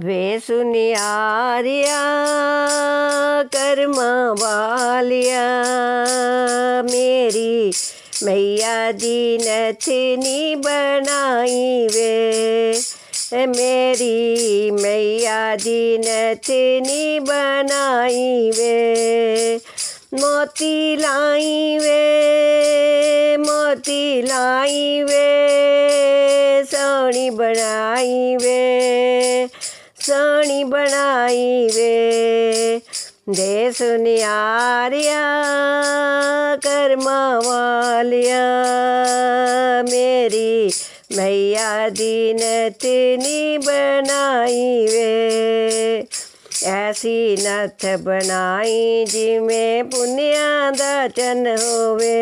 वे सुनियारिया कर्मा वालिया मेरी मैया दी नथनी बनाई वे मेरी मैया दी नथनी बनाई वे मोती लाई वे सोनी बनाई वे दे सुनियारिया कर्मा वालिया मेरी मैया दी नथनी बनाई वे ऐसी नथ बनाई जिमें पुन्निया दा चन होवे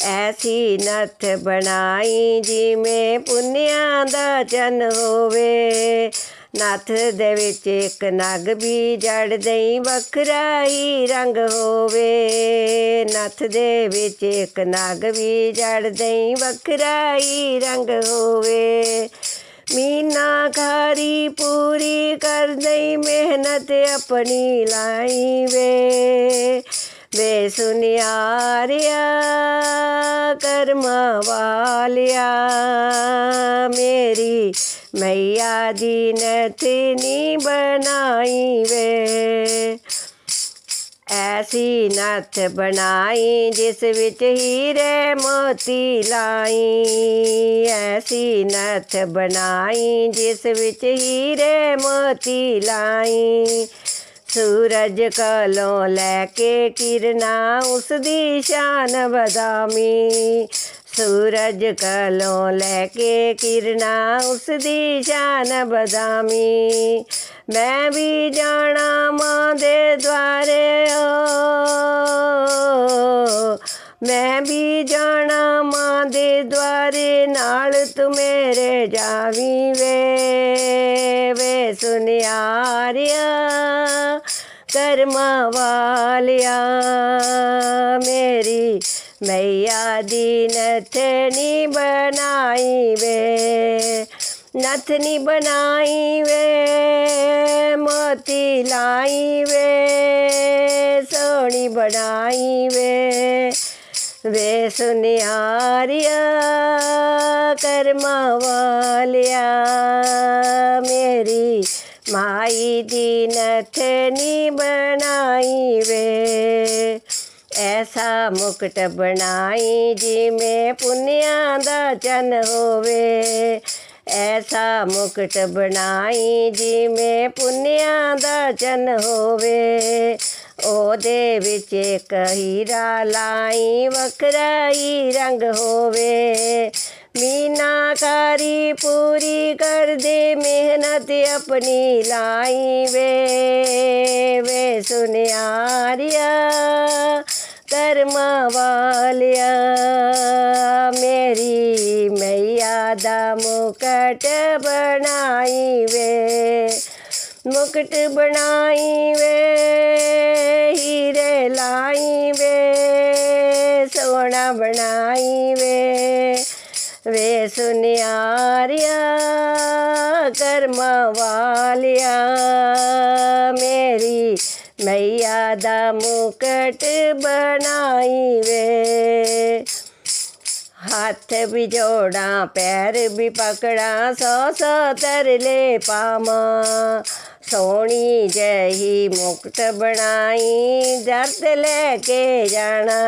ऐसी नथ बनाई जिमें पुन्निया दा चन होवे नथ दे विच एक नग भी जड़ दई वखरा ही रंग होवे नथ दे विच एक नग भी जड़ दई वखरा ही रंग होवे मीनाकारी पूरी कर दई मेहनत अपनी लाई वे सुनियारिया कर्मा वालिया मेरी मैया दी नथनी बनाई वे ऐसी नथ बनाई जिस विच हीरे मोती लाई ऐसी नथ बनाई जिस विच हीरे मोती लाई सूरज कोलों लैके किरना उसदी शान बदामी सूरज कोलों लैके किरना उसदी शान बदामी मैं भी जाना मां दे द्वारे मैं भी जाना मां दे द्वारे नाल तू मेरे जावी वे सुनियारिया कर्मा वालिया मेरी मैया दी नथनी बनाई वे नथनी बनाई वे मोती लाई वे सोनी बनाई वे सुनियारिया कर्मा वालिया मेरी माई दी नथनी बनाई वे ऐसा मुकुट बनाई जिमें पुन्निया दा चन होवे ऐसा मुकुट बनाई जिमें पुन्निया दा चन होवे ओदे विच इक हीरा लाई वखरा ही रंग होवे मीनाकारी पूरी कर दे मेहनत अपनी लाई वे सुनियारिया कर्मा वालिया मेरी मैया दा मुकुट बनाई वे मुकुट बनाई वे हीरे लाई वे सोना बनाई वे सुनियारिया कर्मा वालिया मेरी मैया दा मुकुट बनाई वे हाथ भी जोड़ा पैर भी पकड़ा सौ तरले पामा सोनी जही मुकुट बनाई दर्द लेके जाना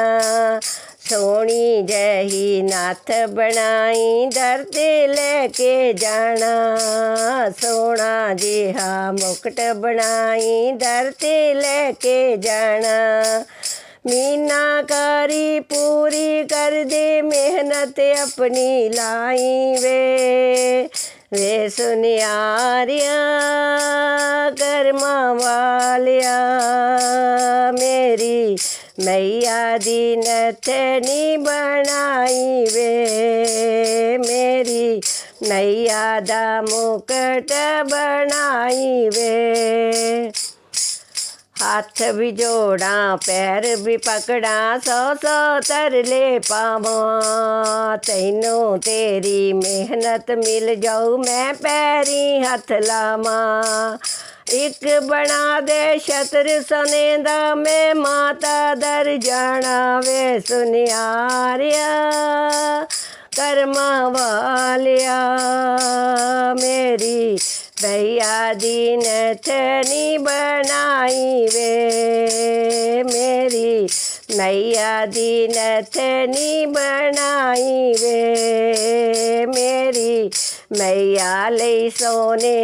सोनी जही नाथ बनाई दर्द लेके जाना सोना जिहा मुकुट बनाई दर्द लेके जाना मीनाकारी पूरी कर दे मेहनत अपनी लाई वे सुनियारिया कर्मा वालिया मेरी मैया दी नथनी बनाई वे मेरी मैया दा मुकुट बनाई वे हथ भी जोड़ा पैर भी पकड़ा 100 तरले पावा तैनू तेरी मेहनत मिल जाऊ मैं पैरी हथ लावा एक बना दे छत्र सने दा मैं माता दर जाना वे सुनियारिया कर्मा वालिया मेरी भैया दीन थनी बनाई वे मेरी मैया दीन थनी बनाई वे मेरी मैया ले सोने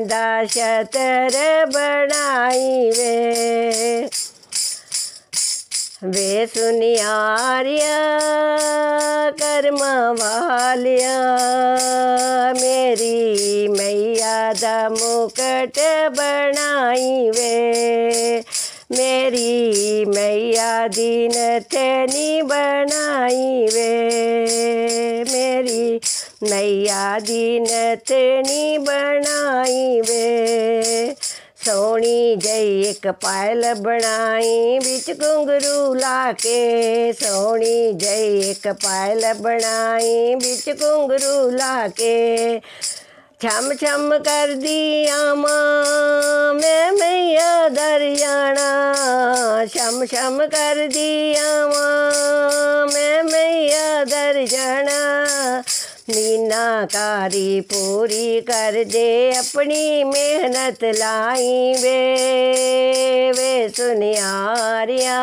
दा छतर बनाई वे सुनियारिया कर्मा वालिया मेरी मैया दा मुकट बनाई वे मेरी मैया दीन थनी बनाई वे मेरी मैया दीन थनी बनाई वे सोनी जई एक पायल बनाई बिच घुंघरू लाके सोनी जई एक पायल बनाई बिच घुंघरू लाके छम छम कर दिया माँ मैं मैया दर जाना छम छम कर दिया माँ मैं मैया दर जाना मीनाकारी पूरी कर दे अपनी मेहनत लाई वे सुनियारिया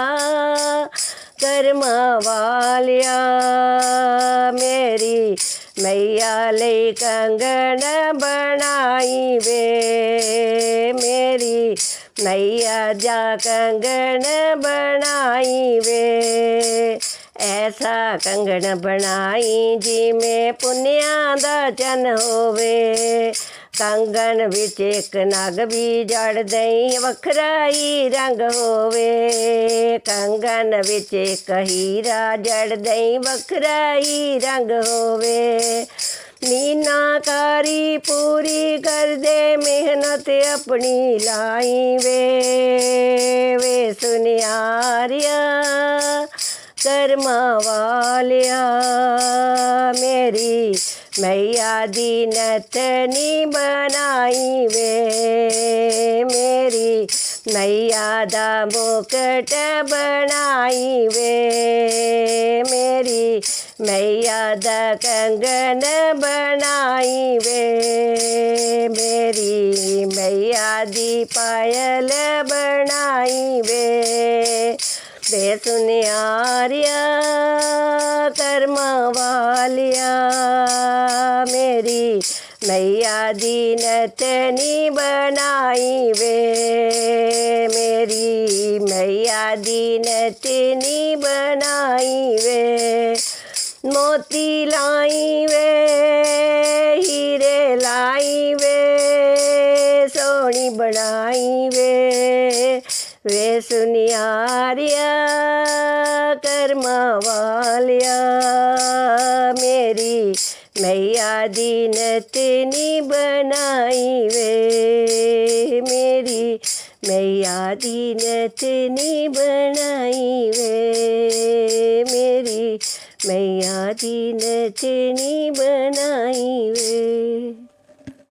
कर्मा वालिया मेरी मैया ले कंगन बनाई वे मेरी मैया जा कंगन बनाई वे ऐसा कंगन बनाई जिमें पुन्निया दा चन होवे कंगन विच एक नग भी जड़ दई वखरा ही रंग होवे कंगन विच एक हीरा जड़ दई वखरा ही रंग होवे मीनाकारी पूरी कर दे मेहनत अपनी लाई वे सुनियारिया कर्मा वालिया मेरी मैया दीन थनी बनाई वे मेरी मैया दा मुकट बनाई वे मेरी मैया दा कंगन बनाई वे मेरी मैया दी पायल बनाई वे सुनियारिया कर्मा वालिया मेरी मैया दीन थनी बनाई वे मेरी मैया दीन थनी बनाई वे मोती लाई वे हीरे लाई वे सोनी बनाई वे सुनियारिया कर्मा वालिया मेरी मैया दीन थनी बनाई वे मेरी मैया दीन थनी बनाई वे मेरी मैया दीन थनी बनाई वे।